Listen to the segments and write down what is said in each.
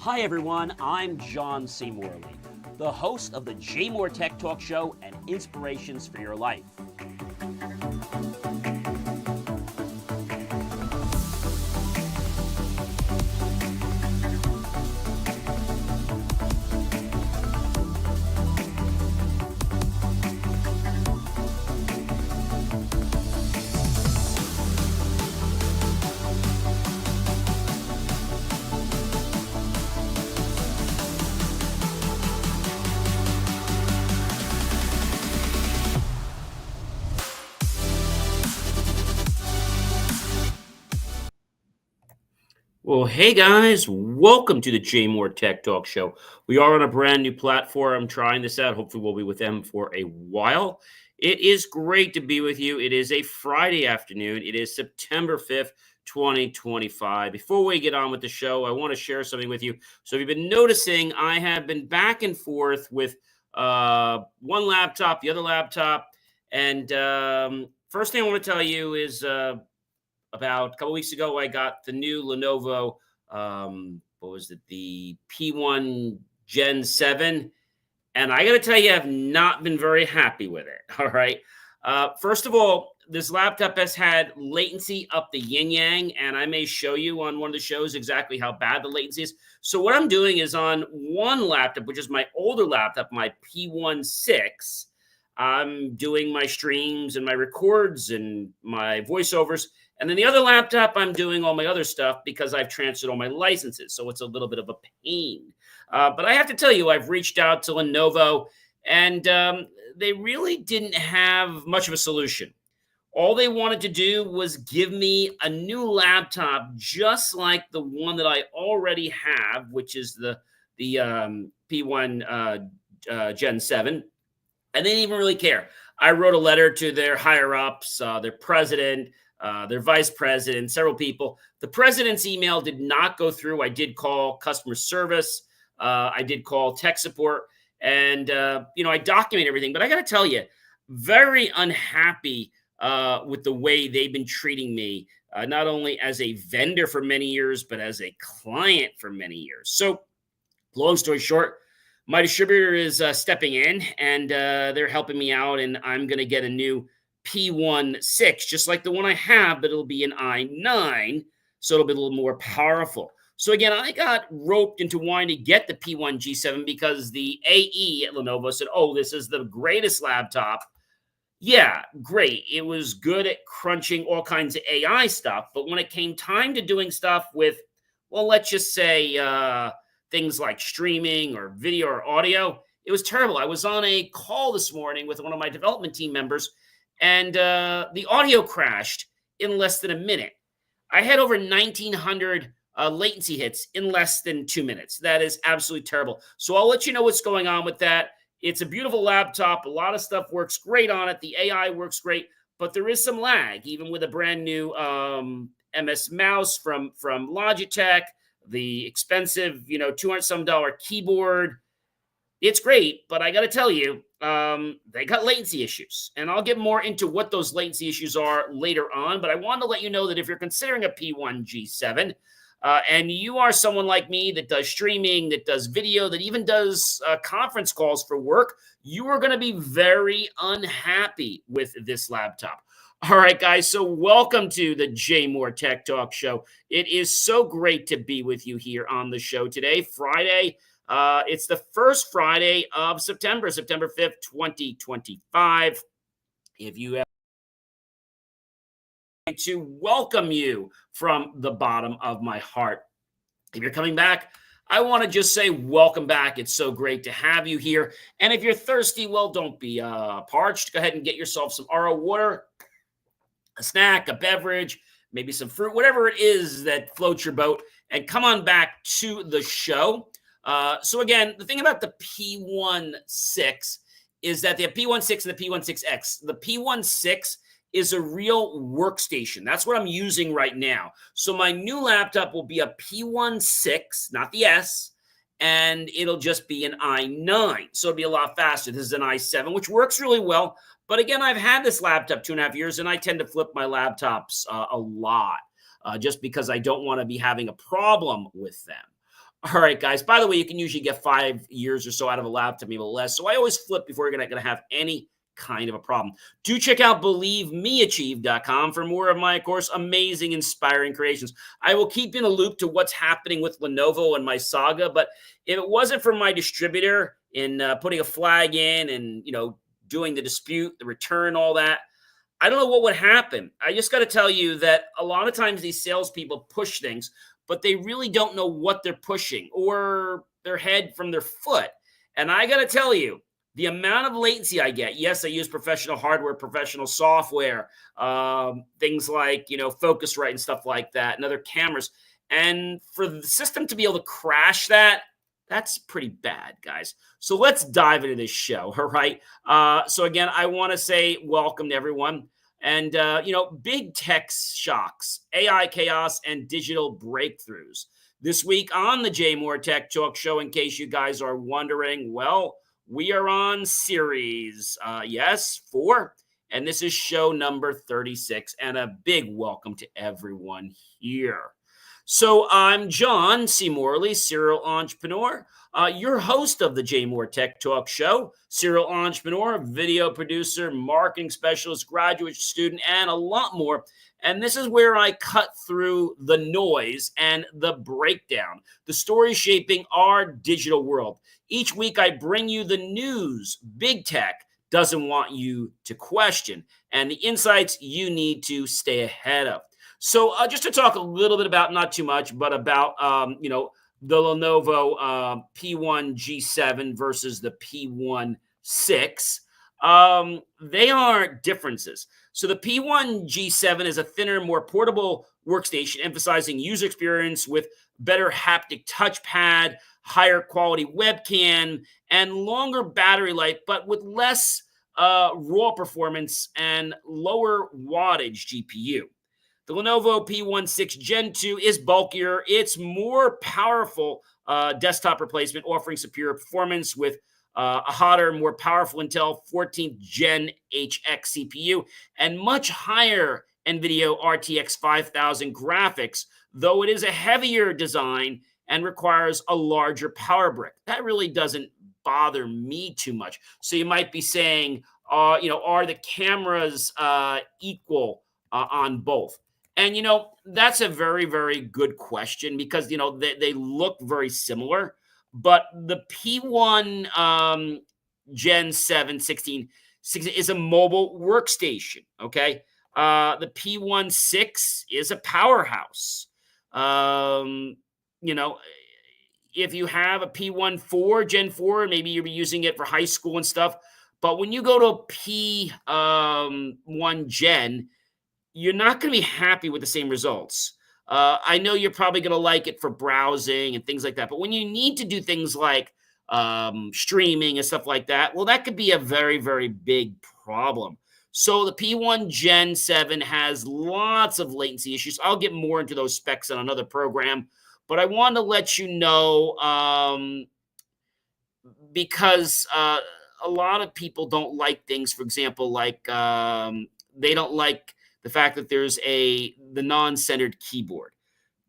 Hi everyone, I'm John C. Morley, the host of the JMOR Tech Talk Show and Inspirations for Your Life. Well, hey guys, welcome to the JMOR Tech Talk Show. We are on a brand new platform. I'm trying this out. Hopefully, we'll be with them for a while. It is great to be with you. It is a Friday afternoon. It is September 5th, 2025. Before we get on with the show, I want to share something with you. So, if you've been noticing, I have been back and forth with one laptop, the other laptop. And first thing I want to tell you is about a couple weeks ago, I got the new Lenovo, what was it, the P1 Gen 7. And I got to tell you, I've not been very happy with it. All right. First of all, this laptop has had latency up the yin yang, and I may show you on one of the shows exactly how bad the latency is. So what I'm doing is on one laptop, which is my older laptop, my P16, I'm doing my streams and my records and my voiceovers. And then the other laptop, I'm doing all my other stuff because I've transferred all my licenses. So it's a little bit of a pain. But I have to tell you, I've reached out to Lenovo, and they really didn't have much of a solution. All they wanted to do was give me a new laptop, just like the one that I already have, which is the P1 Gen 7. And they didn't even really care. I wrote a letter to their higher ups, their president, their vice president, several people. The president's email did not go through. I did call customer service. I did call tech support. And, I document everything. But I got to tell you, very unhappy with the way they've been treating me, not only as a vendor for many years, but as a client for many years. So long story short, my distributor is stepping in, and they're helping me out, and I'm going to get a new P16, just like the one I have, but it'll be an i9, so it'll be a little more powerful. So again, I got roped into wanting to get the P1 G7 because the AE at Lenovo said, oh, this is the greatest laptop. Yeah, great. It was good at crunching all kinds of AI stuff, but when it came time to doing stuff with, well, let's just say things like streaming or video or audio, it was terrible. I was on a call this morning with one of my development team members, and the audio crashed in less than a minute. I had over 1,900 latency hits in less than 2 minutes. That is absolutely terrible. So I'll let you know what's going on with that. It's a beautiful laptop. A lot of stuff works great on it. The AI works great, but there is some lag, even with a brand new MS mouse from Logitech, the expensive, $200-some keyboard. It's great, but I got to tell you, they got latency issues. And I'll get more into what those latency issues are later on. But I want to let you know that if you're considering a P1 G7, and you are someone like me that does streaming, that does video, that even does conference calls for work, you are going to be very unhappy with this laptop. All right, guys, so welcome to the JMOR Tech Talk Show. It is so great to be with you here on the show today, Friday. It's the first Friday of September 5th, 2025. If you have to welcome you from the bottom of my heart. If you're coming back, I want to just say welcome back. It's so great to have you here. And if you're thirsty, well, don't be parched. Go ahead and get yourself some RO water, a snack, a beverage, maybe some fruit, whatever it is that floats your boat, and come on back to the show. So again, the thing about the P16 is that the P16 and the P16X, the P16 is a real workstation. That's what I'm using right now. So my new laptop will be a P16, not the S, and it'll just be an i9. So it'll be a lot faster. This is an i7, which works really well. But again, I've had this laptop 2.5 years, and I tend to flip my laptops a lot just because I don't want to be having a problem with them. All right, guys. By the way, you can usually get 5 years or so out of a laptop, maybe less. So I always flip before you're going to have any kind of a problem. Do check out believemeachieve.com for more of my, of course, amazing, inspiring creations. I will keep you in a loop to what's happening with Lenovo and my saga. But if it wasn't for my distributor in putting a flag in and, doing the dispute, the return, all that, I don't know what would happen. I just got to tell you that a lot of times these salespeople push things, but they really don't know what they're pushing or their head from their foot. And I got to tell you, the amount of latency I get, yes, I use professional hardware, professional software, things like, Focusrite and stuff like that, and other cameras. And for the system to be able to crash that, that's pretty bad, guys. So let's dive into this show, all right? So again, I want to say welcome to everyone. And, big tech shocks, AI chaos, and digital breakthroughs. This week on the JMOR Tech Talk Show, in case you guys are wondering, well, we are on series, 4. And this is show number 36. And a big welcome to everyone here. So I'm John C. Morley, serial entrepreneur, your host of the JMOR Tech Talk Show, serial entrepreneur, video producer, marketing specialist, graduate student, and a lot more. And this is where I cut through the noise and the breakdown, the story shaping our digital world. Each week I bring you the news big tech doesn't want you to question and the insights you need to stay ahead of. So just to talk a little bit about, not too much, but about, the Lenovo P1 G7 versus the P1 6. They are differences. So the P1 G7 is a thinner, more portable workstation, emphasizing user experience with better haptic touchpad, higher quality webcam, and longer battery life, but with less raw performance and lower wattage GPU. The Lenovo P16 Gen 2 is bulkier. It's more powerful desktop replacement, offering superior performance with a hotter, more powerful Intel 14th Gen HX CPU and much higher NVIDIA RTX 5000 graphics, though it is a heavier design and requires a larger power brick. That really doesn't bother me too much. So you might be saying, are the cameras equal on both? And, that's a very, very good question because, they look very similar. But the P1 Gen 7 16 is a mobile workstation, okay? The P16 is a powerhouse. If you have a P14 Gen 4, maybe you'll be using it for high school and stuff. But when you go to a P1 Gen, you're not going to be happy with the same results. I know you're probably going to like it for browsing and things like that. But when you need to do things like streaming and stuff like that, well, that could be a very, very big problem. So the P1 Gen 7 has lots of latency issues. I'll get more into those specs on another program. But I want to let you know because a lot of people don't like things, for example, like they don't like the fact that there's the non-centered keyboard.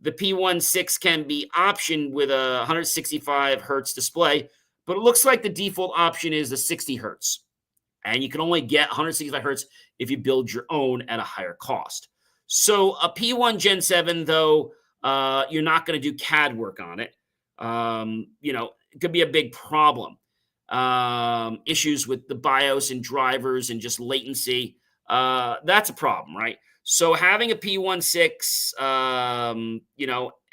The P16 can be optioned with a 165 hertz display, but it looks like the default option is the 60 hertz. And you can only get 165 hertz if you build your own at a higher cost. So a P1 Gen 7, though, you're not going to do CAD work on it. It could be a big problem. Issues with the BIOS and drivers and just latency. That's a problem, right? So having a P16,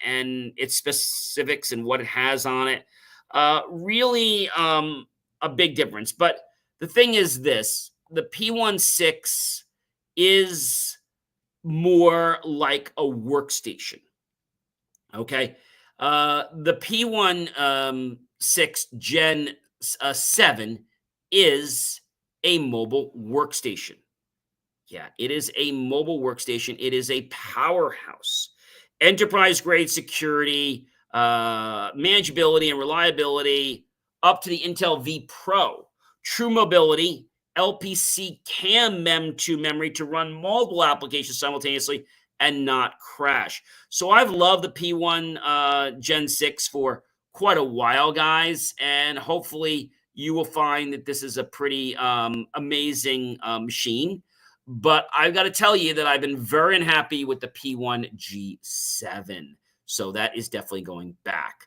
and its specifics and what it has on it, really a big difference. But the thing is this, the P16 is more like a workstation, okay? The P16 Gen 7 is a mobile workstation. Yeah, it is a mobile workstation. It is a powerhouse. Enterprise-grade security, manageability, and reliability up to the Intel V Pro. True mobility, LPC CAM MEM2 memory to run multiple applications simultaneously and not crash. So I've loved the P1 Gen 6 for quite a while, guys, and hopefully you will find that this is a pretty amazing machine. But I've got to tell you that I've been very unhappy with the P1G7. So that is definitely going back.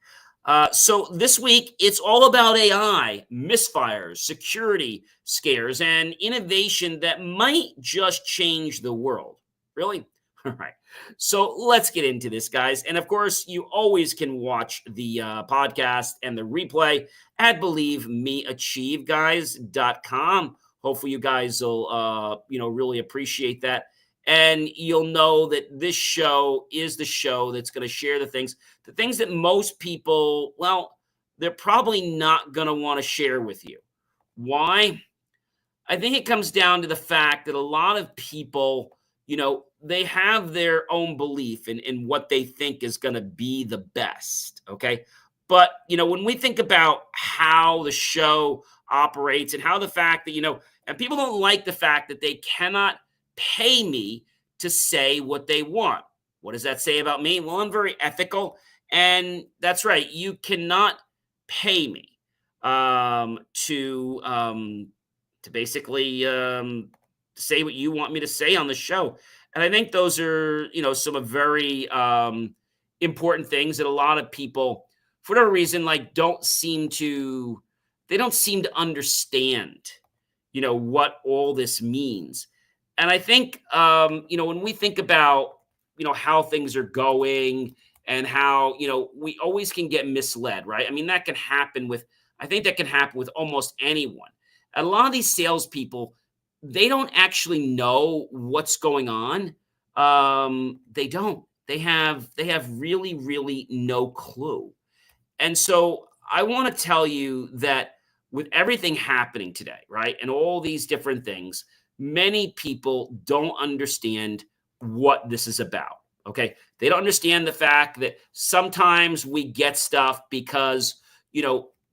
So this week, it's all about AI, misfires, security scares, and innovation that might just change the world. Really? All right. So let's get into this, guys. And of course, you always can watch the podcast and the replay at believemeachieve.com. Hopefully, you guys will, really appreciate that. And you'll know that this show is the show that's going to share the things that most people, well, they're probably not going to want to share with you. Why? I think it comes down to the fact that a lot of people, they have their own belief in what they think is going to be the best. Okay. But, when we think about how the show operates and how the fact that, and people don't like the fact that they cannot pay me to say what they want. What does that say about me? Well, I'm very ethical. And that's right. You cannot pay me to basically say what you want me to say on the show. And I think those are, some very important things that a lot of people, for whatever reason, like they don't seem to understand, what all this means. And I think, when we think about, how things are going and how, we always can get misled, right? I mean, I think that can happen with almost anyone. And a lot of these salespeople, they don't actually know what's going on. They don't. They have really, really no clue. And so I want to tell you that with everything happening today, right, and all these different things, many people don't understand what this is about. Okay. They don't understand the fact that sometimes we get stuff because,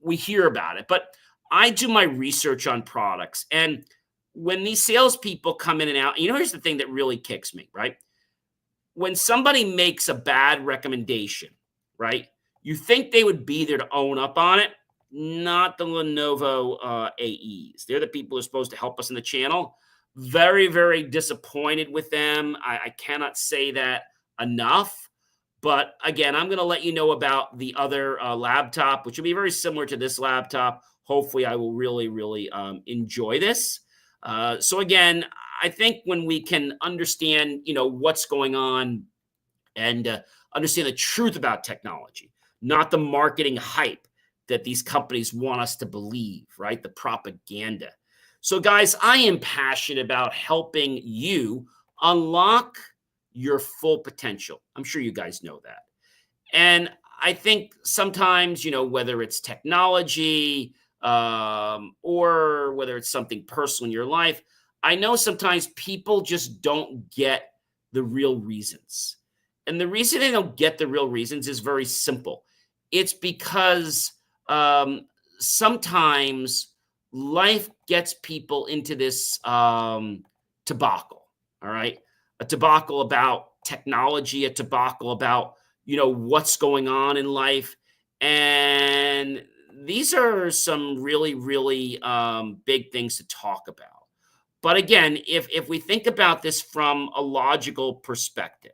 we hear about it. But I do my research on products. And when these salespeople come in and out, here's the thing that really kicks me, right? When somebody makes a bad recommendation, right, you think they would be there to own up on it. Not the Lenovo AEs. They're the people who are supposed to help us in the channel. Very, very disappointed with them. I cannot say that enough. But again, I'm going to let you know about the other laptop, which will be very similar to this laptop. Hopefully, I will really, really enjoy this. So again, I think when we can understand, what's going on and understand the truth about technology, not the marketing hype that these companies want us to believe, right? The propaganda. So guys, I am passionate about helping you unlock your full potential. I'm sure you guys know that. And I think sometimes, whether it's technology or whether it's something personal in your life, I know sometimes people just don't get the real reasons. And the reason they don't get the real reasons is very simple. It's because sometimes life gets people into this debacle, all right? A debacle about technology, a debacle about, what's going on in life. And these are some really, really big things to talk about. But again, if we think about this from a logical perspective,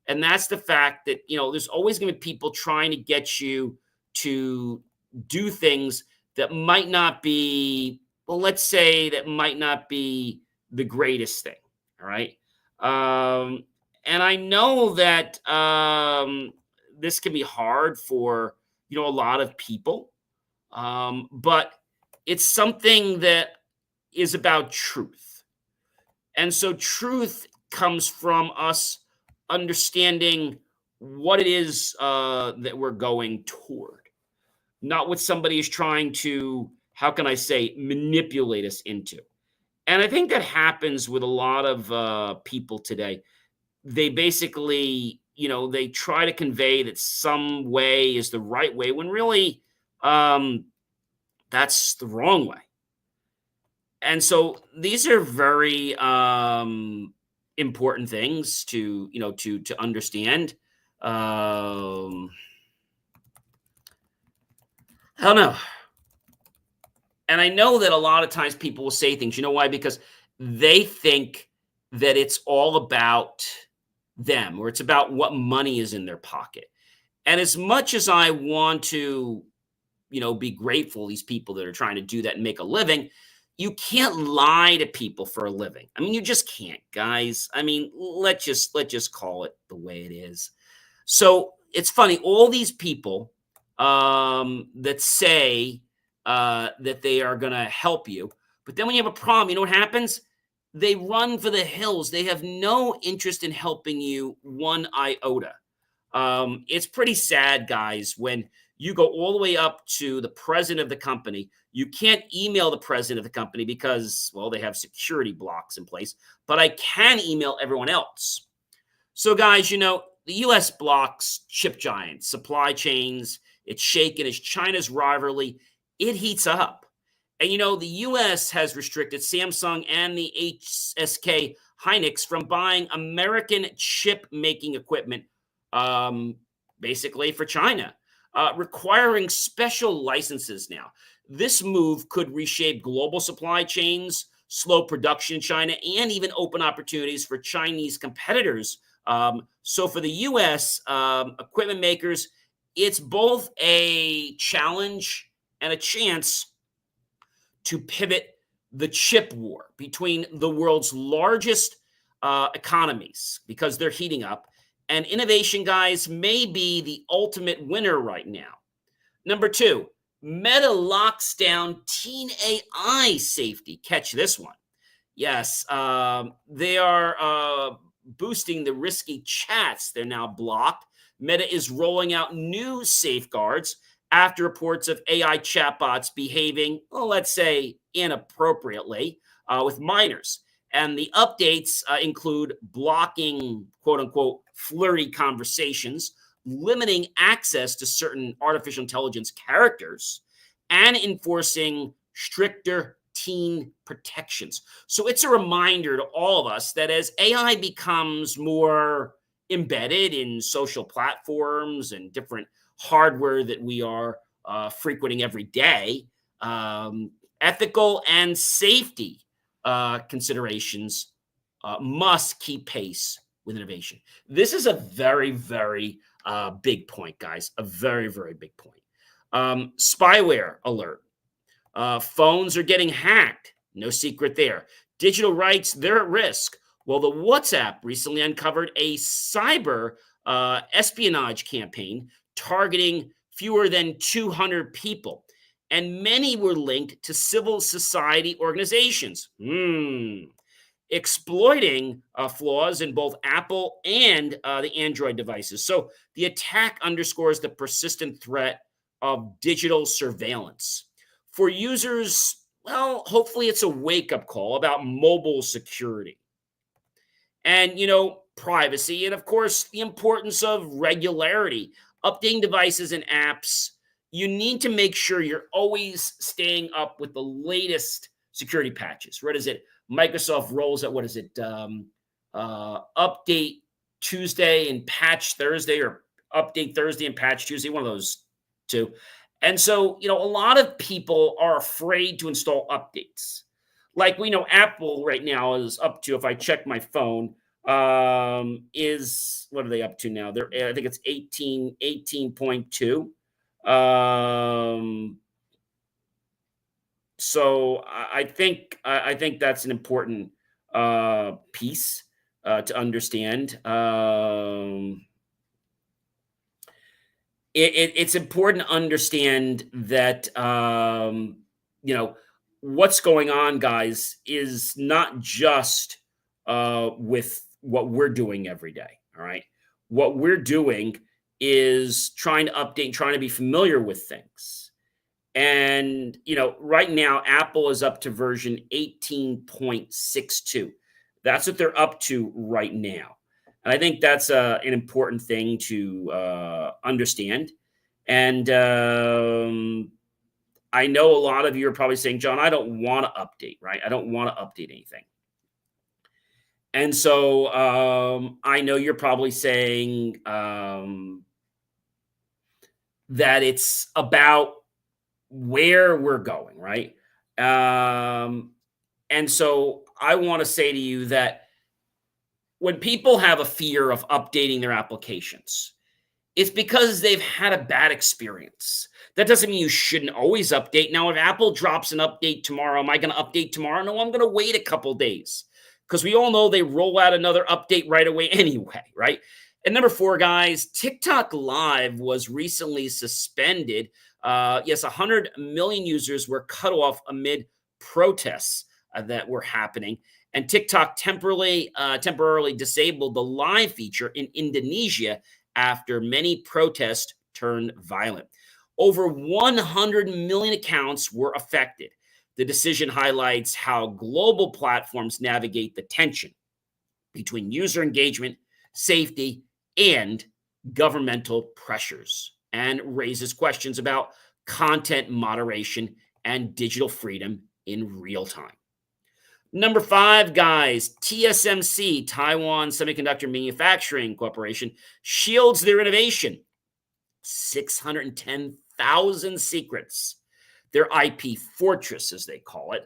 and that's the fact that, there's always going to be people trying to get you to do things that might not be, well, let's say that might not be the greatest thing. All right. And I know that this can be hard for, a lot of people. But it's something that is about truth. And so truth comes from us understanding what it is that we're going toward, not what somebody is trying to, how can I say, manipulate us into. And I think that happens with a lot of people today. They basically, they try to convey that some way is the right way when really that's the wrong way. And so these are very important things to, to understand. I don't know. And I know that a lot of times people will say things, you know why? Because they think that it's all about them or it's about what money is in their pocket. And as much as I want to, be grateful these people that are trying to do that and make a living, you can't lie to people for a living. I mean, you just can't, guys. I mean, let's just call it the way it is. So it's funny, all these people that say that they are going to help you, but then when you have a problem, you know what happens? They run for the hills. They have no interest in helping you one iota. It's pretty sad, guys, when you go all the way up to the president of the company. You can't email the president of the company because, well, they have security blocks in place, but I can email everyone else. So, guys, the US blocks chip giants, supply chains. It's shaken as China's rivalry. It heats up. And, the US has restricted Samsung and the HSK Hynix from buying American chip making equipment, um, basically for China, requiring special licenses now. This move could reshape global supply chains, slow production in China, and even open opportunities for Chinese competitors. So for the U.S. Equipment makers, it's both a challenge and a chance to pivot the chip war between the world's largest economies because they're heating up. And innovation, guys, may be the ultimate winner right now. Number two, Meta locks down teen AI safety. Catch this one. Yes, they are boosting the risky chats. They're now blocked. Meta is rolling out new safeguards after reports of AI chatbots behaving, well, let's say, inappropriately with minors. And the updates include blocking, quote unquote, flirty conversations, limiting access to certain artificial intelligence characters, and enforcing stricter teen protections. So it's a reminder to all of us that as AI becomes more embedded in social platforms and different hardware that we are frequenting every day, ethical and safety considerations must keep pace with innovation. This is a very, very big point, guys. A very, very big point. Spyware alert. Phones are getting hacked. No secret there. Digital rights, they're at risk. Well, the WhatsApp recently uncovered a cyber espionage campaign targeting fewer than 200 people, and many were linked to civil society organizations. Exploiting flaws in both Apple and the Android devices. So the attack underscores the persistent threat of digital surveillance. For users, well, hopefully it's a wake up call about mobile security and, privacy. And of course, the importance of regularity, updating devices and apps. You need to make sure you're always staying up with the latest security patches. What is it? Microsoft rolls out, what is it? Update Tuesday and patch Thursday, or update Thursday and patch Tuesday, one of those two. And so, a lot of people are afraid to install updates. Like we know Apple right now is up to, if I check my phone, is what are they up to now? I think it's 18.2. So I think that's an important piece to understand. It's important to understand that what's going on, guys, is not just with what we're doing every day. All right, what we're doing is trying to update, trying to be familiar with things. And, right now, Apple is up to version 18.62. That's what they're up to right now. And I think that's an important thing to understand. And I know a lot of you are probably saying, John, I don't want to update, right? I don't want to update anything. And so I know you're probably saying that it's about where we're going, right? And so I want to say to you that when people have a fear of updating their applications, it's because they've had a bad experience. That doesn't mean you shouldn't always update. Now, if Apple drops an update tomorrow, am I going to update tomorrow? No, I'm going to wait a couple days because we all know they roll out another update right away anyway, right? And number 4, guys, TikTok Live was recently suspended. Yes, 100 million users were cut off amid protests that were happening. And TikTok temporarily disabled the live feature in Indonesia after many protests turned violent. Over 100 million accounts were affected. The decision highlights how global platforms navigate the tension between user engagement, safety, and governmental pressures, and raises questions about content moderation and digital freedom in real time. Number 5, guys, TSMC, Taiwan Semiconductor Manufacturing Corporation, shields their innovation. 610,000 secrets. Their IP fortress, as they call it,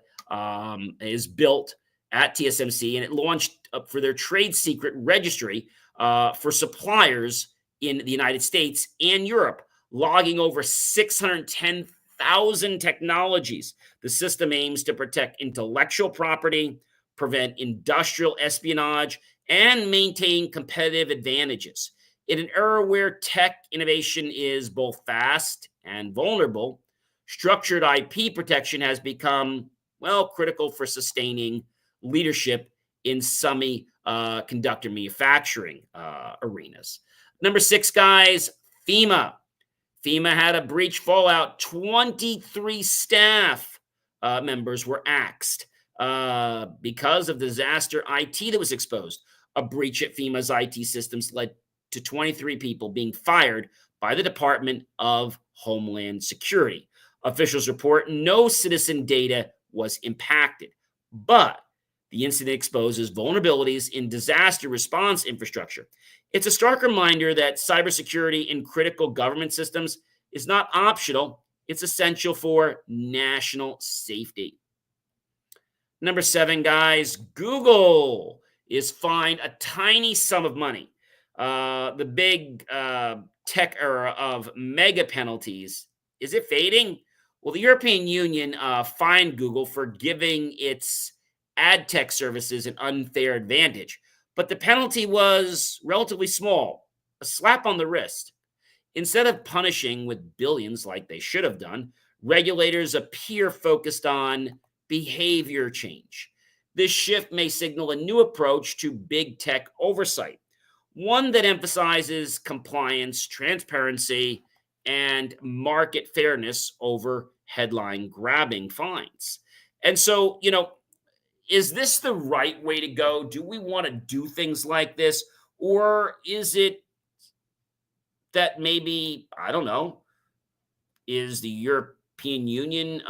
is built at TSMC, and it launched for their trade secret registry for suppliers in the United States and Europe, logging over 610,000 technologies. The system aims to protect intellectual property, prevent industrial espionage, and maintain competitive advantages. In an era where tech innovation is both fast and vulnerable, structured IP protection has become, well, critical for sustaining leadership in semiconductor manufacturing arenas. Number 6, guys, FEMA. FEMA had a breach fallout. 23 staff members were axed because of disaster IT that was exposed. A breach at FEMA's IT systems led to 23 people being fired by the Department of Homeland Security. Officials report no citizen data was impacted, but the incident exposes vulnerabilities in disaster response infrastructure. It's a stark reminder that cybersecurity in critical government systems is not optional, it's essential for national safety. Number 7, guys, Google is fined a tiny sum of money. The big tech era of mega penalties, is it fading? Well, the European Union fined Google for giving its ad tech services an unfair advantage, but the penalty was relatively small, a slap on the wrist. Instead of punishing with billions like they should have done, regulators appear focused on behavior change. This shift may signal a new approach to big tech oversight, one that emphasizes compliance, transparency, and market fairness over headline grabbing fines. And so, is this the right way to go? Do we want to do things like this? Or is it that maybe, I don't know, is the European Union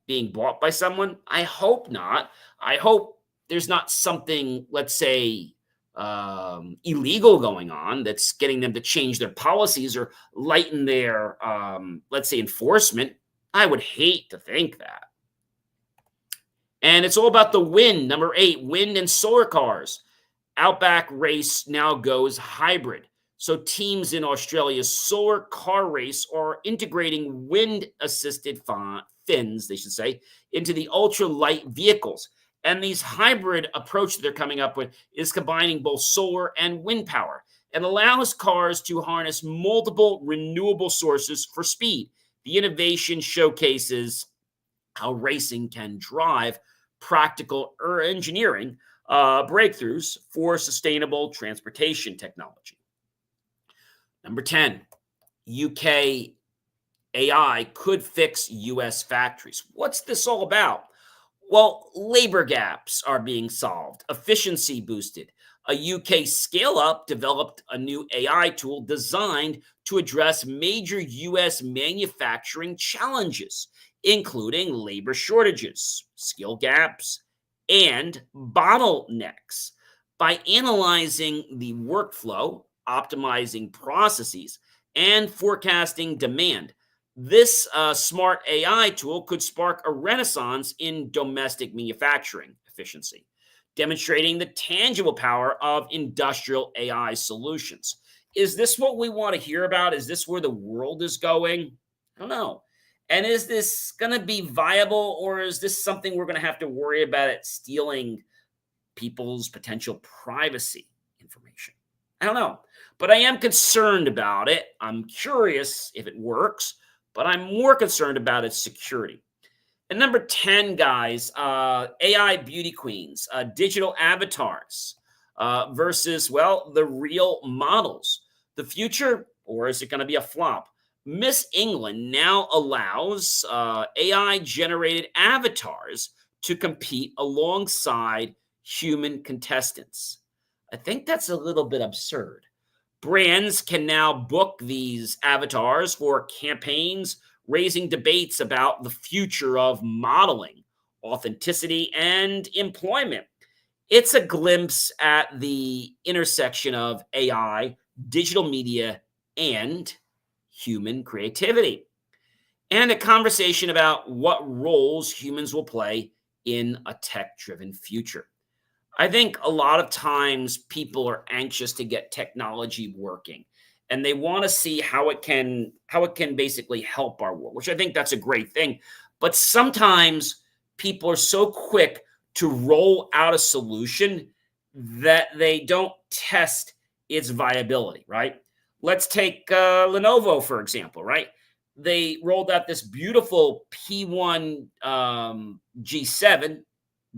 being bought by someone? I hope not. I hope there's not something, let's say, illegal going on that's getting them to change their policies or lighten their, let's say, enforcement. I would hate to think that. And it's all about the wind. Number 8, wind and solar cars. Outback race now goes hybrid. So teams in Australia's solar car race are integrating wind-assisted fins, they should say, into the ultra-light vehicles. And these hybrid approach that they're coming up with is combining both solar and wind power and allows cars to harness multiple renewable sources for speed. The innovation showcases how racing can drive practical engineering breakthroughs for sustainable transportation technology. Number 10, UK AI could fix US factories. What's this all about? Well, labor gaps are being solved, efficiency boosted. A UK scale-up developed a new AI tool designed to address major US manufacturing challenges, including labor shortages, skill gaps, and bottlenecks. By analyzing the workflow, optimizing processes, and forecasting demand, This smart AI tool could spark a renaissance in domestic manufacturing efficiency, demonstrating the tangible power of industrial AI solutions. Is this what we want to hear about? Is this where the world is going? I don't know. And is this going to be viable, or is this something we're going to have to worry about it stealing people's potential privacy information? I don't know, but I am concerned about it. I'm curious if it works, but I'm more concerned about its security. And number 10, guys, AI beauty queens, digital avatars versus, well, the real models. The future, or is it going to be a flop? Miss England now allows AI generated avatars to compete alongside human contestants. I think that's a little bit absurd. Brands can now book these avatars for campaigns, raising debates about the future of modeling, authenticity, and employment. It's a glimpse at the intersection of AI, digital media, and human creativity, and a conversation about what roles humans will play in a tech driven future. I think a lot of times people are anxious to get technology working, and they want to see how it can basically help our world, which I think that's a great thing. But sometimes people are so quick to roll out a solution that they don't test its viability, right? Let's take Lenovo, for example, right? They rolled out this beautiful P1 G7,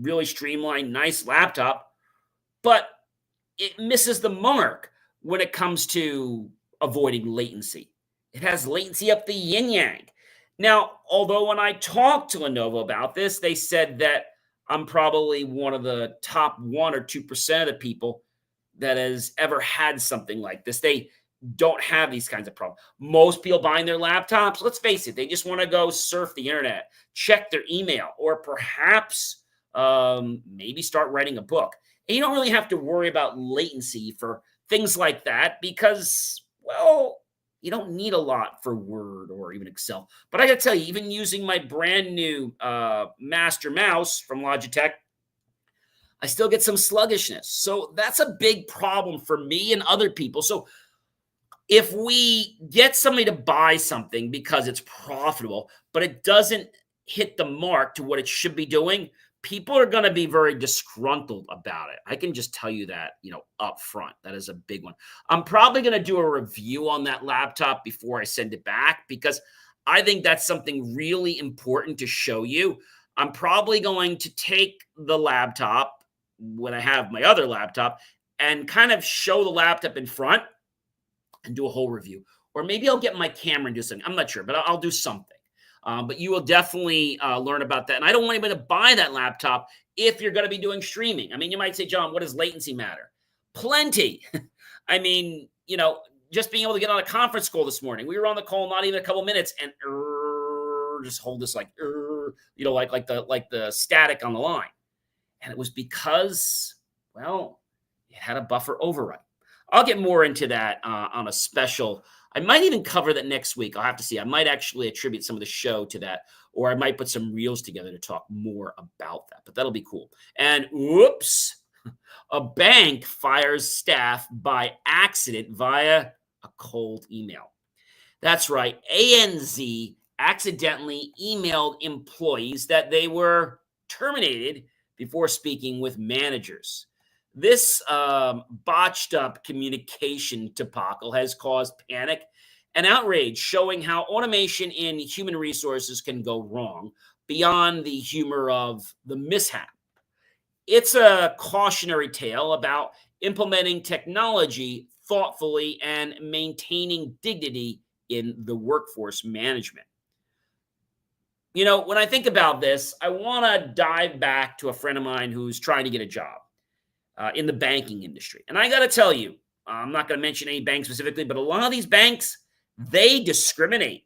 really streamlined, nice laptop, but it misses the mark when it comes to avoiding latency. It has latency up the yin yang. Now, although when I talked to Lenovo about this, they said that I'm probably one of the top 1 or 2% of the people that has ever had something like this. They don't have these kinds of problems. Most people buying their laptops, let's face it, they just want to go surf the internet, check their email, or perhaps maybe start writing a book. And you don't really have to worry about latency for things like that because, well, you don't need a lot for Word or even Excel. But I got to tell you, even using my brand new Master Mouse from Logitech, I still get some sluggishness. So that's a big problem for me and other people. So if we get somebody to buy something because it's profitable, but it doesn't hit the mark to what it should be doing, people are going to be very disgruntled about it. I can just tell you that, up front. That is a big one. I'm probably going to do a review on that laptop before I send it back because I think that's something really important to show you. I'm probably going to take the laptop when I have my other laptop and kind of show the laptop in front and do a whole review. Or maybe I'll get my camera and do something. I'm not sure, but I'll do something. But you will definitely learn about that. And I don't want anybody to buy that laptop if you're going to be doing streaming. I mean, you might say, John, what does latency matter? Plenty. I mean, just being able to get on a conference call this morning. We were on the call not even a couple minutes and just hold this like the static on the line. And it was because, well, it had a buffer override. I'll get more into that on a special. I might even cover that next week. I'll have to see. I might actually attribute some of the show to that, or I might put some reels together to talk more about that. But that'll be cool. And whoops, a bank fires staff by accident via a cold email. That's right. ANZ accidentally emailed employees that they were terminated before speaking with managers. This botched up communication debacle has caused panic and outrage, showing how automation in human resources can go wrong beyond the humor of the mishap. It's a cautionary tale about implementing technology thoughtfully and maintaining dignity in the workforce management. When I think about this, I want to dive back to a friend of mine who's trying to get a job in the banking industry. And I got to tell you, I'm not going to mention any bank specifically, but a lot of these banks, they discriminate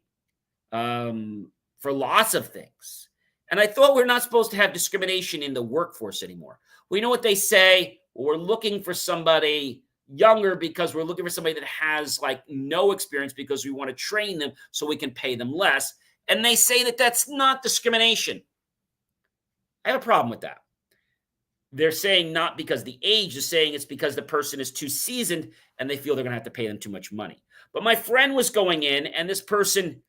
for lots of things. And I thought we're not supposed to have discrimination in the workforce anymore. We know what they say. We're looking for somebody younger because we're looking for somebody that has like no experience because we want to train them so we can pay them less. And they say that that's not discrimination. I have a problem with that. They're saying not because the age is saying it's because the person is too seasoned and they feel they're going to have to pay them too much money. But my friend was going in and this person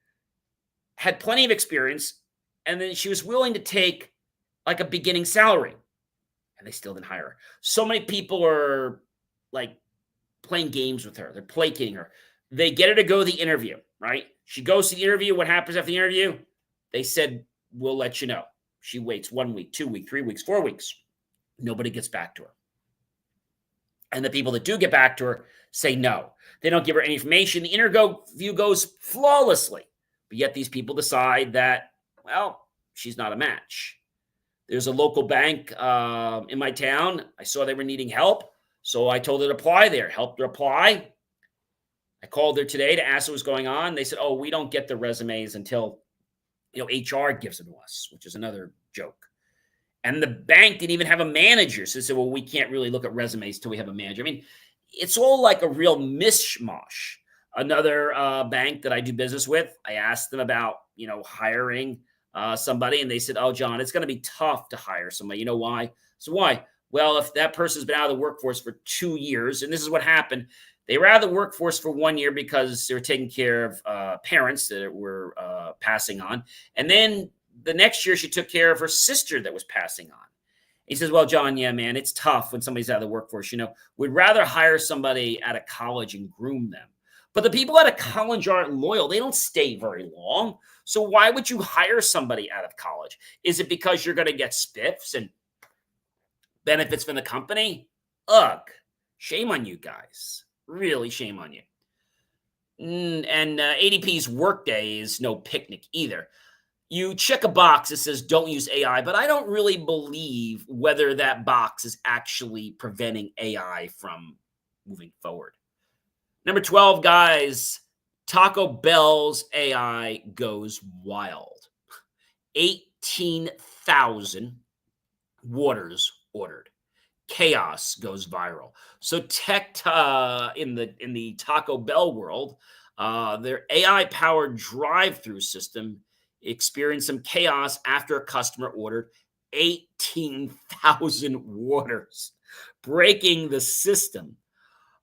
had plenty of experience and then she was willing to take like a beginning salary and they still didn't hire her. So many people are like playing games with her. They're placating her. They get her to go to the interview, right? She goes to the interview. What happens after the interview? They said, we'll let you know. She waits 1 week, 2 weeks, 3 weeks, 4 weeks. Nobody gets back to her. And the people that do get back to her say no. They don't give her any information. The interview goes flawlessly. But yet these people decide that, well, she's not a match. There's a local bank in my town. I saw they were needing help. So I told her to apply there, helped her apply. I called her today to ask what was going on. They said, oh, we don't get the resumes until, HR gives them to us, which is another joke. And the bank didn't even have a manager. So they said, well, we can't really look at resumes till we have a manager. I mean, it's all like a real mishmash. Another bank that I do business with, I asked them about, hiring somebody. And they said, oh, John, it's going to be tough to hire somebody. You know why? So why? Well, if that person's been out of the workforce for 2 years, and this is what happened, they were out of the workforce for 1 year because they were taking care of parents that were passing on. And then the next year, she took care of her sister that was passing on. He says, well, John, yeah, man, it's tough when somebody's out of the workforce. We'd rather hire somebody out of college and groom them. But the people out of college aren't loyal. They don't stay very long. So why would you hire somebody out of college? Is it because you're going to get spiffs and benefits from the company? Ugh, shame on you guys. Really shame on you. And ADP's Workday is no picnic either. You check a box that says don't use AI, but I don't really believe whether that box is actually preventing AI from moving forward. Number 12, guys, Taco Bell's AI goes wild. 18,000 waters ordered. Chaos goes viral. So tech in the Taco Bell world, their AI-powered drive-through system experienced some chaos after a customer ordered 18,000 waters, breaking the system.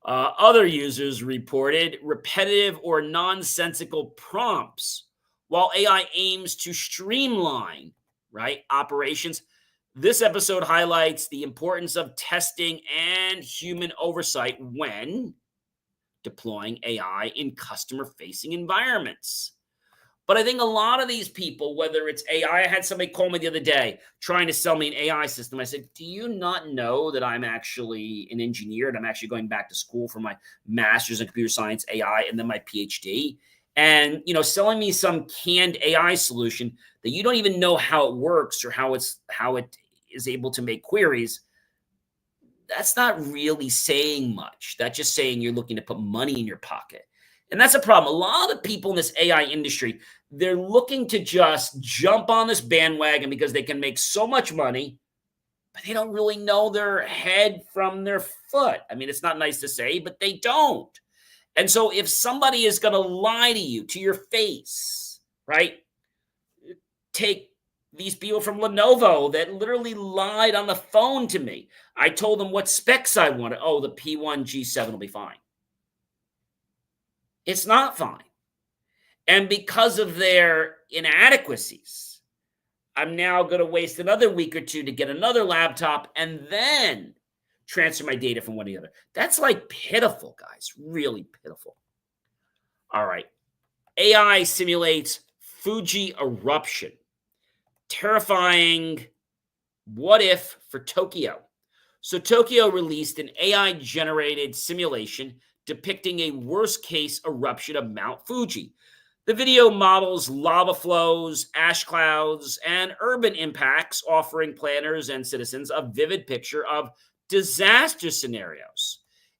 Other users reported repetitive or nonsensical prompts. While AI aims to streamline, operations, this episode highlights the importance of testing and human oversight when deploying AI in customer-facing environments. But I think a lot of these people, whether it's AI, I had somebody call me the other day trying to sell me an AI system. I said, do you not know that I'm actually an engineer and I'm actually going back to school for my master's in computer science, AI, and then my PhD? And, selling me some canned AI solution that you don't even know how it works or how it is able to make queries, that's not really saying much. That's just saying you're looking to put money in your pocket. And that's a problem. A lot of people in this AI industry, they're looking to just jump on this bandwagon because they can make so much money, but they don't really know their head from their foot. I mean, it's not nice to say, but they don't. And so if somebody is going to lie to you to your face, take these people from Lenovo that literally lied on the phone to me. I told them what specs I wanted. Oh, the P1 G7 will be fine. It's not fine. And because of their inadequacies, I'm now going to waste another week or two to get another laptop and then transfer my data from one to the other. That's like pitiful, guys. Really pitiful. All right. AI simulates Fuji eruption. Terrifying what if for Tokyo. So Tokyo released an AI-generated simulation depicting a worst-case eruption of Mount Fuji. The video models lava flows, ash clouds, and urban impacts, offering planners and citizens a vivid picture of disaster scenarios.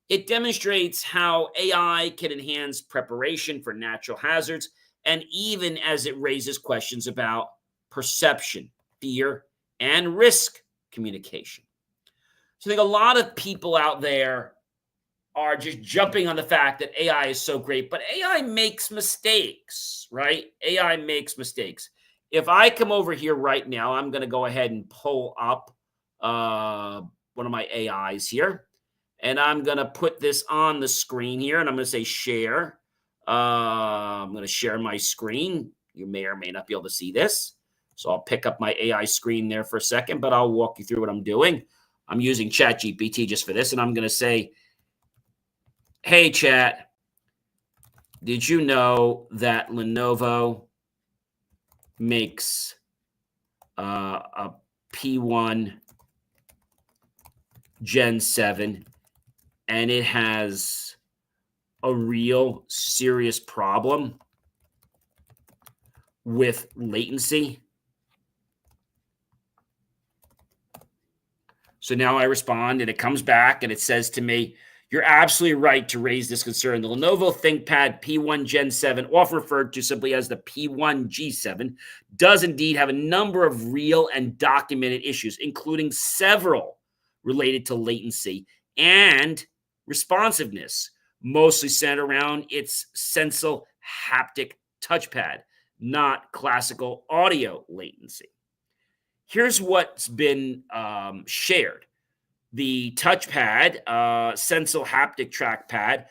It demonstrates how AI can enhance preparation for natural hazards, and even as it raises questions about perception, fear, and risk communication. So I think a lot of people out there are just jumping on the fact that AI is so great, but AI makes mistakes, right? AI makes mistakes. If I come over here right now, I'm going to go ahead and pull up one of my AIs here, and I'm going to put this on the screen here, and I'm going to say share. I'm going to share my screen. You may or may not be able to see this. So I'll pick up my AI screen there for a second, but I'll walk you through what I'm doing. I'm using ChatGPT just for this, and I'm going to say, hey, chat, did you know that Lenovo makes a P1 Gen 7 and it has a real serious problem with latency? So now I respond and it comes back and it says to me, you're absolutely right to raise this concern. The Lenovo ThinkPad P1 Gen 7, often referred to simply as the P1 G7, does indeed have a number of real and documented issues, including several related to latency and responsiveness, mostly centered around its Sensel haptic touchpad, not classical audio latency. Here's what's been shared. The touchpad, Sensel haptic trackpad,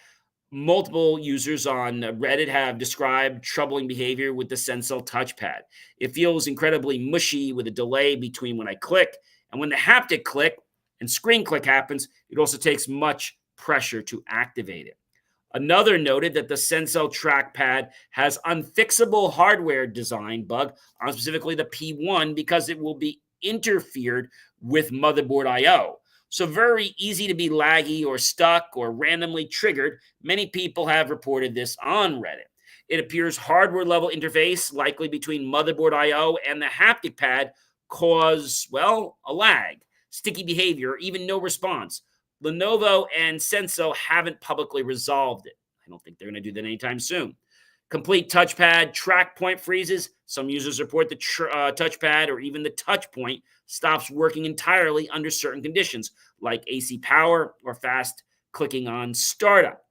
multiple users on Reddit have described troubling behavior with the Sensel touchpad. It feels incredibly mushy with a delay between when I click and when the haptic click and screen click happens. It also takes much pressure to activate it. Another noted that the Sensel trackpad has unfixable hardware design bug on specifically the P1 because it will be interfered with motherboard I/O. So very easy to be laggy or stuck or randomly triggered. Many people have reported this on Reddit. It appears hardware level interface, likely between motherboard I/O and the haptic pad, cause, well, a lag, sticky behavior, or even no response. Lenovo and Sensel haven't publicly resolved it. I don't think they're going to do that anytime soon. Complete touchpad track point freezes. Some users report the touchpad or even the touch point stops working entirely under certain conditions, like AC power or fast clicking on startup.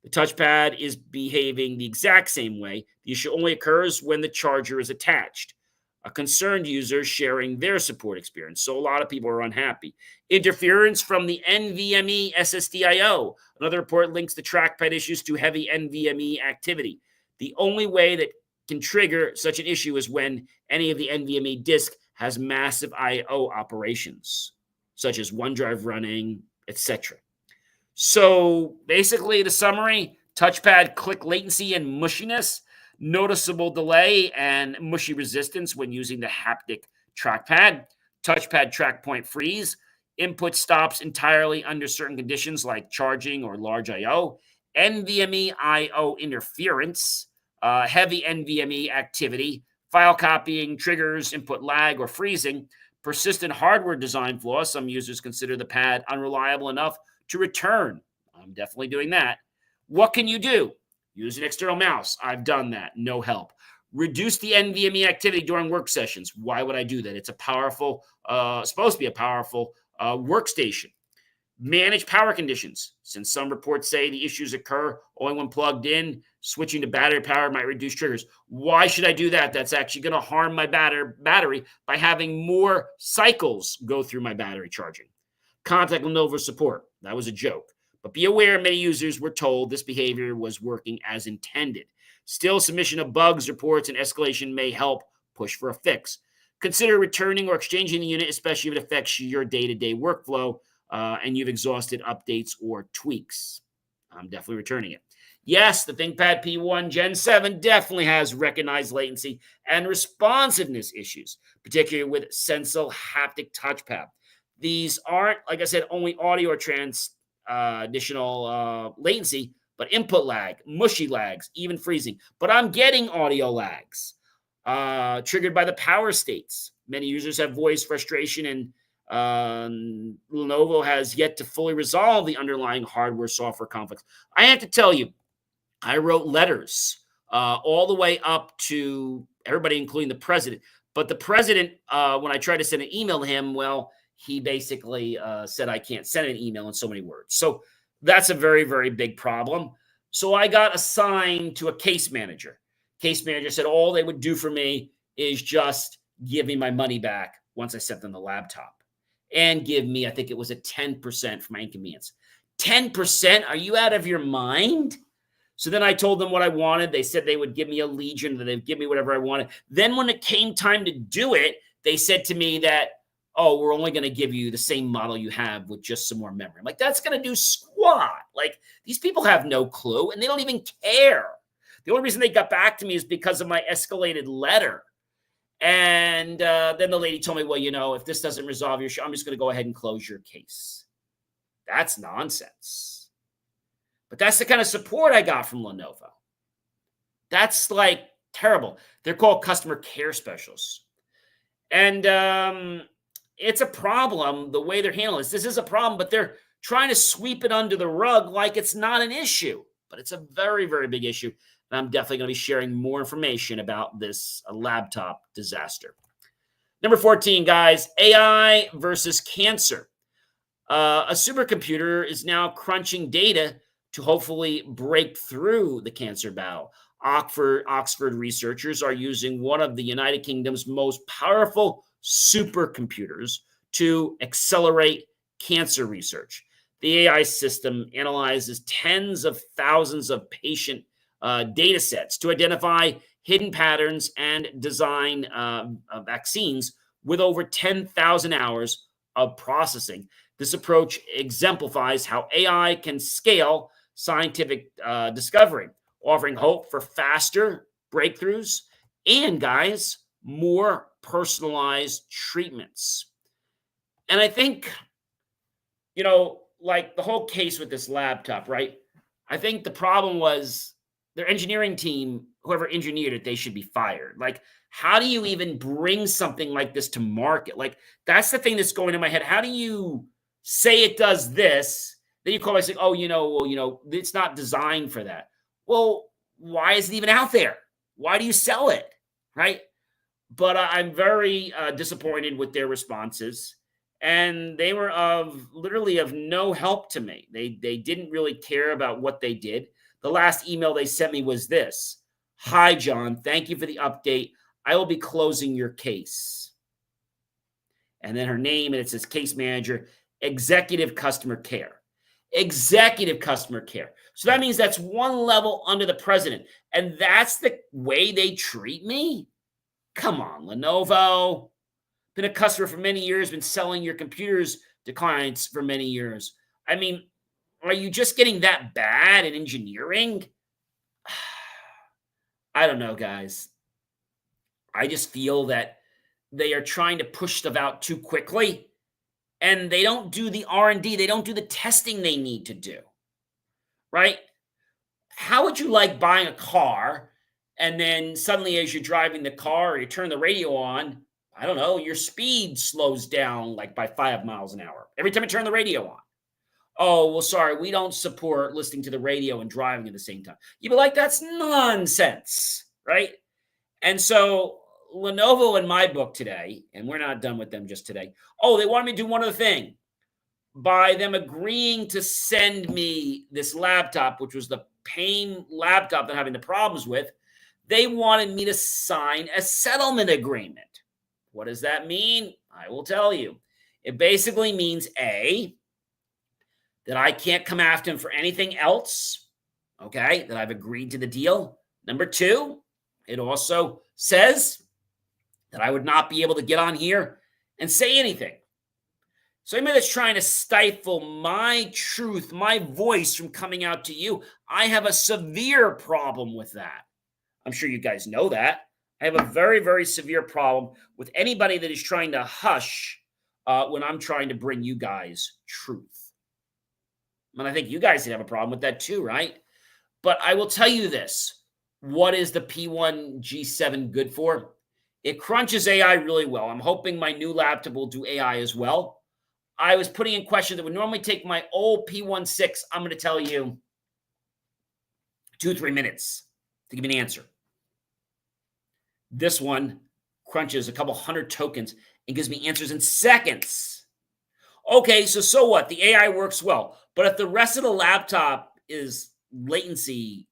The touchpad is behaving the exact same way. The issue only occurs when the charger is attached. A concerned user sharing their support experience. So a lot of people are unhappy. Interference from the NVMe SSD/IO. Another report links the trackpad issues to heavy NVMe activity. The only way that can trigger such an issue is when any of the NVMe disk has massive I/O operations, such as OneDrive running, etc. So basically, the summary: touchpad click latency and mushiness, noticeable delay and mushy resistance when using the haptic trackpad, touchpad track point freeze, input stops entirely under certain conditions like charging or large I/O, NVMe I/O interference, heavy NVMe activity, file copying triggers, input lag or freezing, persistent hardware design flaws. Some users consider the pad unreliable enough to return. I'm definitely doing that. What can you do? Use an external mouse. I've done that. No help. Reduce the NVMe activity during work sessions. Why would I do that? It's a powerful, supposed to be a powerful workstation. Manage power conditions. Since some reports say the issues occur only when plugged in, switching to battery power might reduce triggers. Why should I do that? That's actually going to harm my battery by having more cycles go through my battery charging. Contact Lenovo support. That was a joke. But be aware, many users were told this behavior was working as intended. Still, submission of bugs, reports, and escalation may help push for a fix. Consider returning or exchanging the unit, especially if it affects your day-to-day workflow and you've exhausted updates or tweaks. I'm definitely returning it. Yes, the ThinkPad P1 Gen 7 definitely has recognized latency and responsiveness issues, particularly with Sensel haptic touchpad. These aren't, like I said, only audio or additional latency, but input lag, mushy lags, even freezing. But I'm getting audio lags triggered by the power states. Many users have voiced frustration, and Lenovo has yet to fully resolve the underlying hardware-software conflicts. I have to tell you, I wrote letters all the way up to everybody, including the president. But the president, when I tried to send an email to him, well, he basically said I can't send an email in so many words. So that's a very, very big problem. So I got assigned to a case manager. Case manager said all they would do for me is just give me my money back once I sent them the laptop and give me, I think it was a 10% for my inconvenience. 10%? Are you out of your mind? So then I told them what I wanted. They said they would give me a Legion, that they'd give me whatever I wanted. Then when it came time to do it, they said to me that, oh, we're only going to give you the same model you have with just some more memory. I'm like, that's going to do squat. Like, these people have no clue, and they don't even care. The only reason they got back to me is because of my escalated letter. And then the lady told me, well, if this doesn't resolve your issue, I'm just going to go ahead and close your case. That's nonsense. But that's the kind of support I got from Lenovo. That's like terrible. They're called customer care specialists. And it's a problem the way they're handling this. This is a problem, but they're trying to sweep it under the rug like it's not an issue. But it's a very, very big issue. And I'm definitely going to be sharing more information about this laptop disaster. Number 14, guys, AI versus cancer. A supercomputer is now crunching data to hopefully break through the cancer battle. Oxford researchers are using one of the United Kingdom's most powerful supercomputers to accelerate cancer research. The AI system analyzes tens of thousands of patient data sets to identify hidden patterns and design vaccines with over 10,000 hours of processing. This approach exemplifies how AI can scale scientific discovery, offering hope for faster breakthroughs and, guys, more personalized treatments. And I think, like the whole case with this laptop, right? I think the problem was their engineering team, whoever engineered it, they should be fired. Like, how do you even bring something like this to market? Like, that's the thing that's going in my head. How do you say it does this? Then you call me and say, oh, it's not designed for that. Well, why is it even out there? Why do you sell it? Right? But I'm very disappointed with their responses. And they were literally of no help to me. They didn't really care about what they did. The last email they sent me was this: "Hi, John. Thank you for the update. I will be closing your case." And then her name, and it says case manager, executive customer care. Executive customer care. So that means that's one level under the president. And that's the way they treat me? Come on, Lenovo. Been a customer for many years, been selling your computers to clients for many years. I mean, are you just getting that bad in engineering? I don't know, guys. I just feel that they are trying to push stuff out too quickly, and they don't do the R&D. They don't do the testing they need to do, right? How would you like buying a car, and then suddenly as you're driving the car or you turn the radio on, I don't know, your speed slows down like by 5 miles an hour every time you turn the radio on? Oh, well, sorry, we don't support listening to the radio and driving at the same time. You'd be like, that's nonsense, right? And so Lenovo in my book today, and we're not done with them just today. Oh, they wanted me to do one other thing. By them agreeing to send me this laptop, which was the pain laptop that I'm having the problems with, they wanted me to sign a settlement agreement. What does that mean? I will tell you. It basically means, A, that I can't come after him for anything else, okay, that I've agreed to the deal. Number 2, it also says that I would not be able to get on here and say anything. So anybody that's trying to stifle my truth, my voice from coming out to you, I have a severe problem with that. I'm sure you guys know that. I have a very, very severe problem with anybody that is trying to hush when I'm trying to bring you guys truth. And I think you guys would have a problem with that too, right? But I will tell you this. What is the P1 G7 good for? It crunches AI really well. I'm hoping my new laptop will do AI as well. I was putting in questions that would normally take my old P16, I'm going to tell you, 2-3 minutes to give me an answer. This one crunches a couple hundred tokens and gives me answers in seconds. Okay, so what? The AI works well. But if the rest of the laptop is latency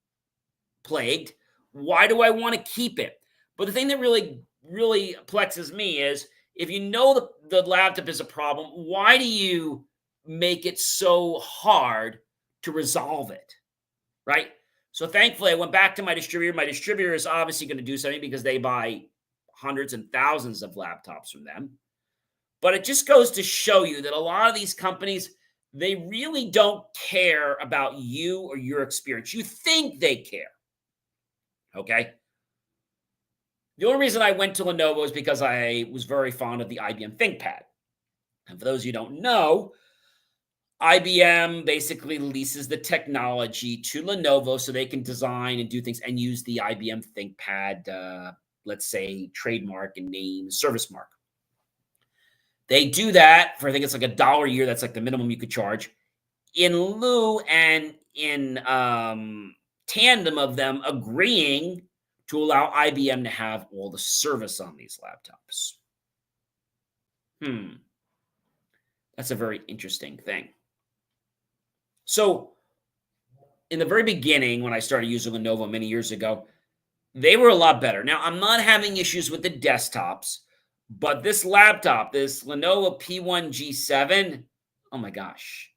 plagued, why do I want to keep it? But the thing that really plexes me is if you know the laptop is a problem, why do you make it so hard to resolve it? Right? So thankfully, I went back to my distributor. My distributor is obviously going to do something because they buy hundreds and thousands of laptops from them. But it just goes to show you that a lot of these companies, they really don't care about you or your experience. You think they care. Okay. The only reason I went to Lenovo is because I was very fond of the IBM ThinkPad. And for those of you who don't know, IBM basically leases the technology to Lenovo so they can design and do things and use the IBM ThinkPad, let's say, trademark and name service mark. They do that for, I think it's like $1 a year. That's like the minimum you could charge. In lieu and in tandem of them agreeing to allow IBM to have all the service on these laptops. That's a very interesting thing. So in the very beginning, when I started using Lenovo many years ago, they were a lot better. Now, I'm not having issues with the desktops, but this laptop, this Lenovo P1G7, oh my gosh.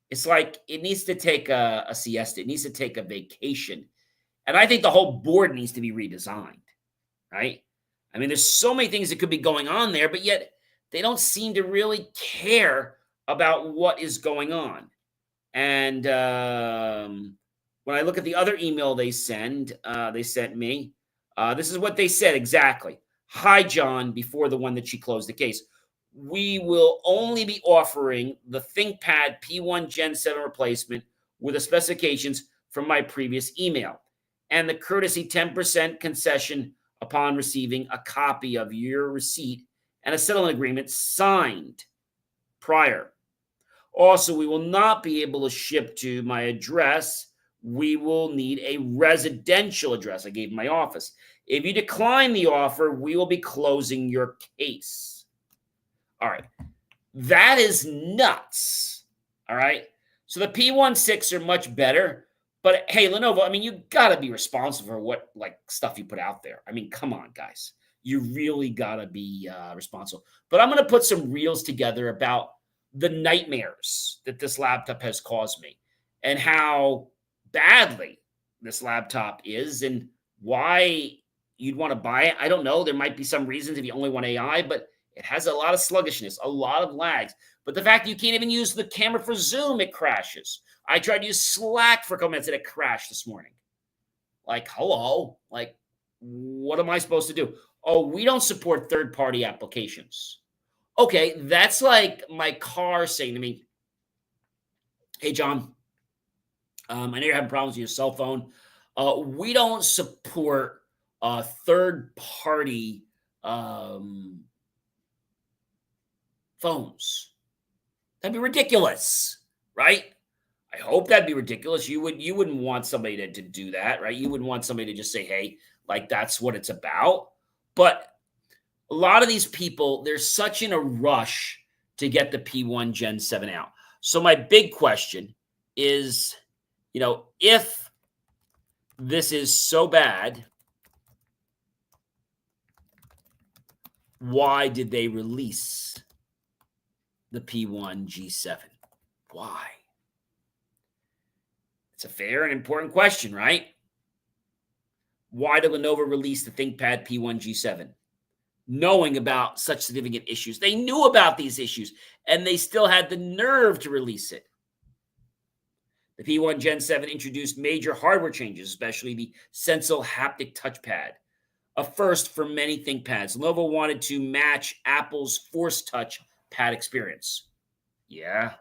It's like it needs to take a siesta. It needs to take a vacation. And I think the whole board needs to be redesigned, right? I mean, there's so many things that could be going on there, but yet they don't seem to really care about what is going on. And when I look at the other email they sent me, this is what they said exactly. Hi, John, before the one that she closed the case. We will only be offering the ThinkPad P1 Gen 7 replacement with the specifications from my previous email and the courtesy 10% concession upon receiving a copy of your receipt and a settlement agreement signed prior. Also, we will not be able to ship to my address. We will need a residential address. I gave my office. If you decline the offer, we will be closing your case. All right. That is nuts. All right. So the P16 are much better. But hey, Lenovo, I mean, you got to be responsible for what stuff you put out there. I mean, come on, guys. You really got to be responsible. But I'm going to put some reels together about the nightmares that this laptop has caused me and how badly this laptop is and why you'd want to buy it. I don't know. There might be some reasons if you only want AI, but it has a lot of sluggishness, a lot of lags. But the fact that you can't even use the camera for Zoom, it crashes. I tried to use Slack for comments and it crashed this morning. Like, hello? Like, what am I supposed to do? Oh, we don't support third-party applications. Okay, that's like my car saying to me, hey, John, I know you're having problems with your cell phone. We don't support third-party phones. That'd be ridiculous, right? I hope that'd be ridiculous. You wouldn't want somebody to do that, right? You wouldn't want somebody to just say, hey, like that's what it's about. But a lot of these people, they're such in a rush to get the P1 Gen 7 out. So my big question is, if this is so bad, why did they release the P1 G7? Why? It's a fair and important question, right? Why did Lenovo release the ThinkPad P1 G7? Knowing about such significant issues. They knew about these issues, and they still had the nerve to release it. The P1 Gen 7 introduced major hardware changes, especially the Sensile haptic touchpad, a first for many ThinkPads. Lenovo wanted to match Apple's Force Touch pad experience. Yeah.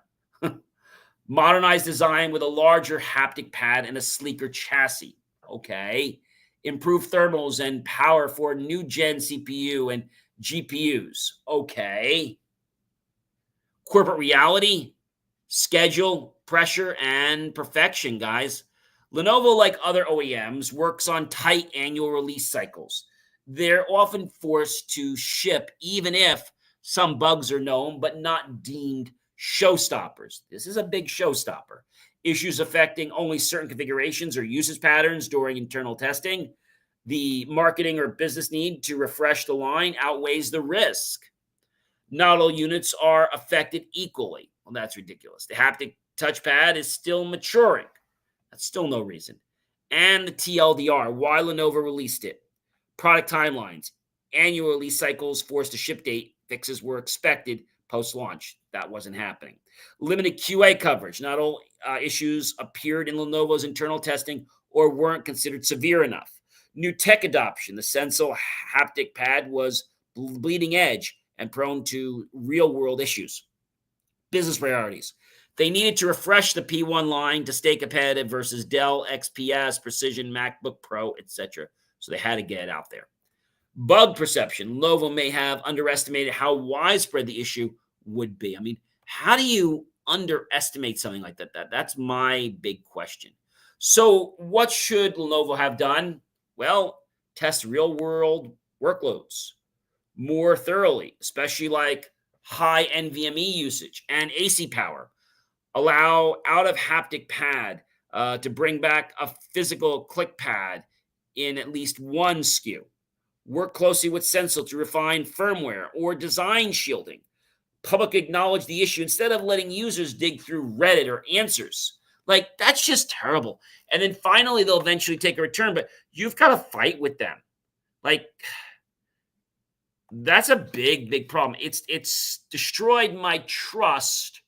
Modernized design with a larger haptic pad and a sleeker chassis. Okay. Improved thermals and power for new gen CPU and GPUs. Okay. Corporate reality, schedule, pressure, and perfection, guys. Lenovo, like other OEMs, works on tight annual release cycles. They're often forced to ship even if some bugs are known but not deemed Showstoppers. This is a big showstopper. Issues affecting only certain configurations or usage patterns during internal testing. The marketing or business need to refresh the line outweighs the risk. Not all units are affected equally. Well, that's ridiculous. The haptic touchpad is still maturing. That's still no reason. And the TLDR, why Lenovo released it. Product timelines, annual release cycles, forced to ship date, fixes were expected post-launch. That wasn't happening. Limited QA coverage. Not all issues appeared in Lenovo's internal testing or weren't considered severe enough. New tech adoption. The Sensor haptic pad was bleeding edge and prone to real-world issues. Business priorities. They needed to refresh the P1 line to stay competitive versus Dell, XPS, Precision, MacBook Pro, etc. So they had to get it out there. Bug perception. Lenovo may have underestimated how widespread the issue would be. I mean, how do you underestimate something like that? That's my big question. So what should Lenovo have done? Well, test real-world workloads more thoroughly, especially like high NVMe usage and AC power. Allow out-of-haptic pad to bring back a physical click pad in at least one SKU. Work closely with Sensor to refine firmware or design shielding. Public acknowledge the issue instead of letting users dig through Reddit or answers. Like, that's just terrible. And then finally, they'll eventually take a return, but you've got to fight with them. Like, that's a big, big problem. It's destroyed my trust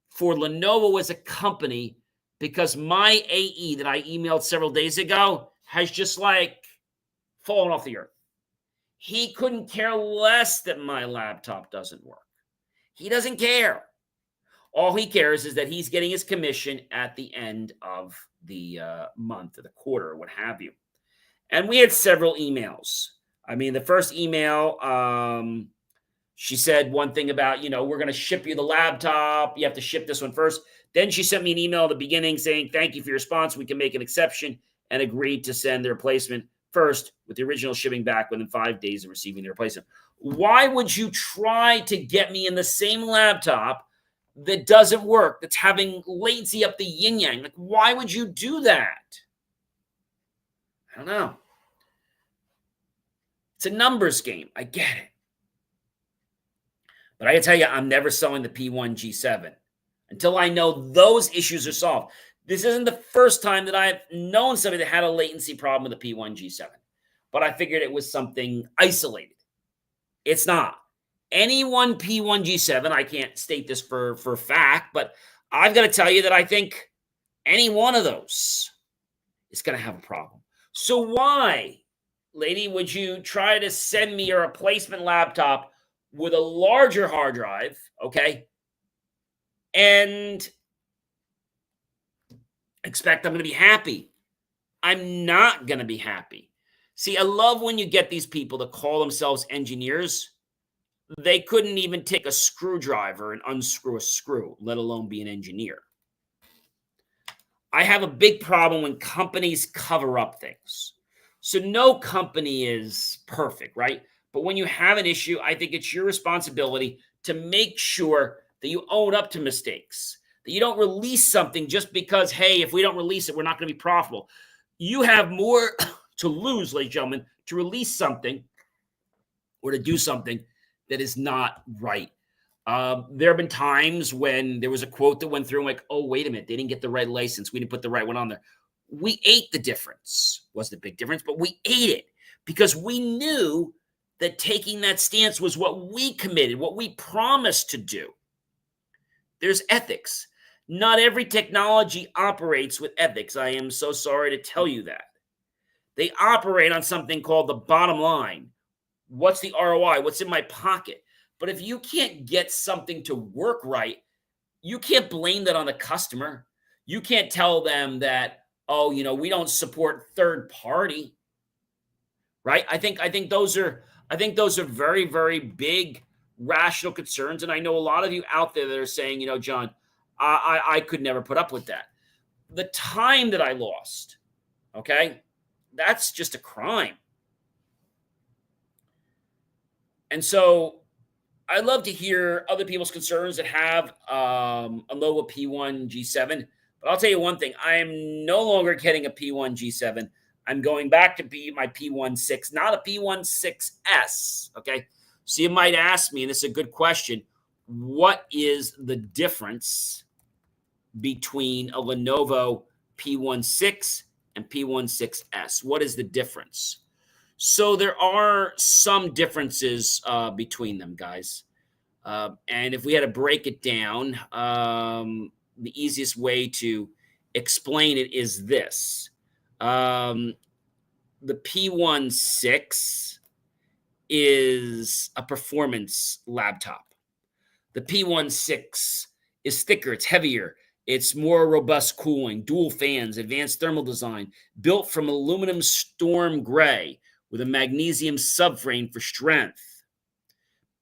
for Lenovo as a company because my AE that I emailed several days ago has just like fallen off the earth. He couldn't care less that my laptop doesn't work. He doesn't care. All he cares is that he's getting his commission at the end of the month or the quarter or what have you. And we had several emails. I mean, the first email, she said one thing about, we're going to ship you the laptop. You have to ship this one first. Then she sent me an email at the beginning saying, thank you for your response. We can make an exception, and agreed to send the replacement first with the original shipping back within 5 days of receiving the replacement. Why would you try to get me in the same laptop that doesn't work, that's having latency up the yin-yang? Like, why would you do that? I don't know. It's a numbers game. I get it. But I can tell you, I'm never selling the P1 G7 until I know those issues are solved. This isn't the first time that I've known somebody that had a latency problem with the P1 G7, but I figured it was something isolated. It's not. Any one P1 G7, I can't state this for fact, but I've got to tell you that I think any one of those is going to have a problem. So why, lady, would you try to send me a replacement laptop with a larger hard drive, okay, and expect I'm going to be happy? I'm not going to be happy. See, I love when you get these people that call themselves engineers. They couldn't even take a screwdriver and unscrew a screw, let alone be an engineer. I have a big problem when companies cover up things. So no company is perfect, right? But when you have an issue, I think it's your responsibility to make sure that you own up to mistakes, that you don't release something just because, hey, if we don't release it, we're not going to be profitable. You have more to lose, ladies and gentlemen, to release something or to do something that is not right. There have been times when there was a quote that went through and like, oh, wait a minute, they didn't get the right license. We didn't put the right one on there. We ate the difference. Wasn't a big difference, but we ate it because we knew that taking that stance was what we committed, what we promised to do. There's ethics. Not every technology operates with ethics. I am so sorry to tell you that. They operate on something called the bottom line. What's the ROI? What's in my pocket? But if you can't get something to work right, you can't blame that on the customer. You can't tell them that, oh, we don't support third party, right? I think those are very, very big rational concerns. And I know a lot of you out there that are saying, John, I could never put up with that. The time that I lost, okay, that's just a crime. And so I love to hear other people's concerns that have a Lenovo P1 G7. But I'll tell you one thing: I am no longer getting a P1 G7. I'm going back to be my P16, not a P16S. Okay. So you might ask me, and this is a good question: what is the difference between a Lenovo P16 and P16S? What is the difference? So there are some differences between them, guys. And if we had to break it down, the easiest way to explain it is this. The P16 is a performance laptop. The P16 is thicker, it's heavier, it's more robust cooling, dual fans, advanced thermal design, built from aluminum storm gray with a magnesium subframe for strength.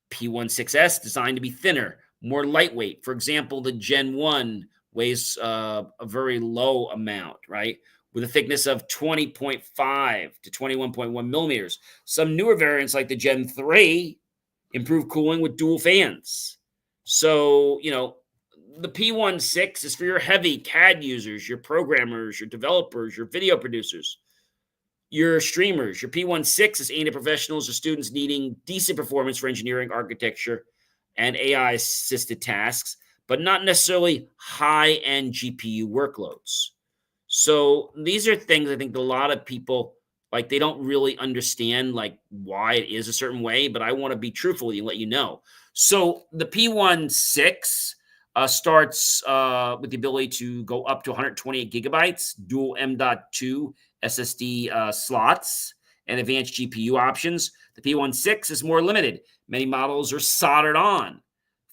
P16S designed to be thinner, more lightweight. For example, the Gen 1 weighs a very low amount, right? With a thickness of 20.5 to 21.1 millimeters. Some newer variants like the Gen 3 improve cooling with dual fans. So, the P16 is for your heavy CAD users, your programmers, your developers, your video producers, your streamers. Your P16 is aimed at professionals or students needing decent performance for engineering, architecture, and AI-assisted tasks, but not necessarily high-end GPU workloads. So these are things I think a lot of people, they don't really understand, why it is a certain way, but I want to be truthful with you and let you know. So the P16 starts with the ability to go up to 128 gigabytes, dual M.2 SSD slots, and advanced GPU options. The P16 is more limited. Many models are soldered on,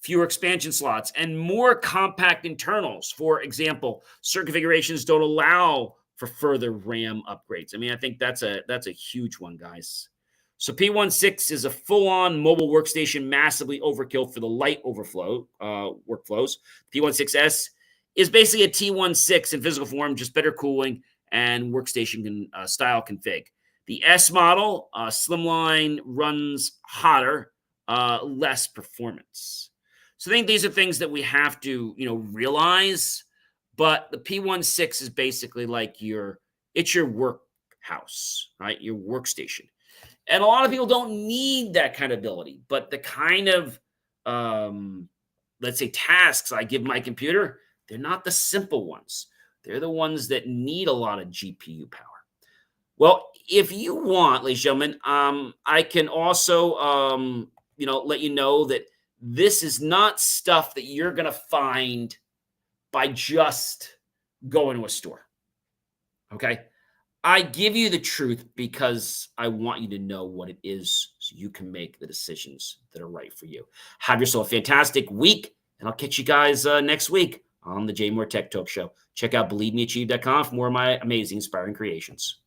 fewer expansion slots, and more compact internals. For example, certain configurations don't allow for further RAM upgrades. I mean, I think that's a huge one, guys. So P16 is a full-on mobile workstation, massively overkill for the light workflows. P16S is basically a T16 in physical form, just better cooling and workstation style config. The S model, slimline, runs hotter, less performance. So I think these are things that we have to, realize. But the P16 is basically it's your workhouse, right? Your workstation. And a lot of people don't need that kind of ability, but the kind of, let's say, tasks I give my computer, they're not the simple ones. They're the ones that need a lot of GPU power. Well, if you want, ladies and gentlemen, I can also, let you know that this is not stuff that you're going to find by just going to a store. Okay? I give you the truth because I want you to know what it is so you can make the decisions that are right for you. Have yourself a fantastic week, and I'll catch you guys next week on the JMOR Tech Talk Show. Check out BelieveMeAchieve.com for more of my amazing, inspiring creations.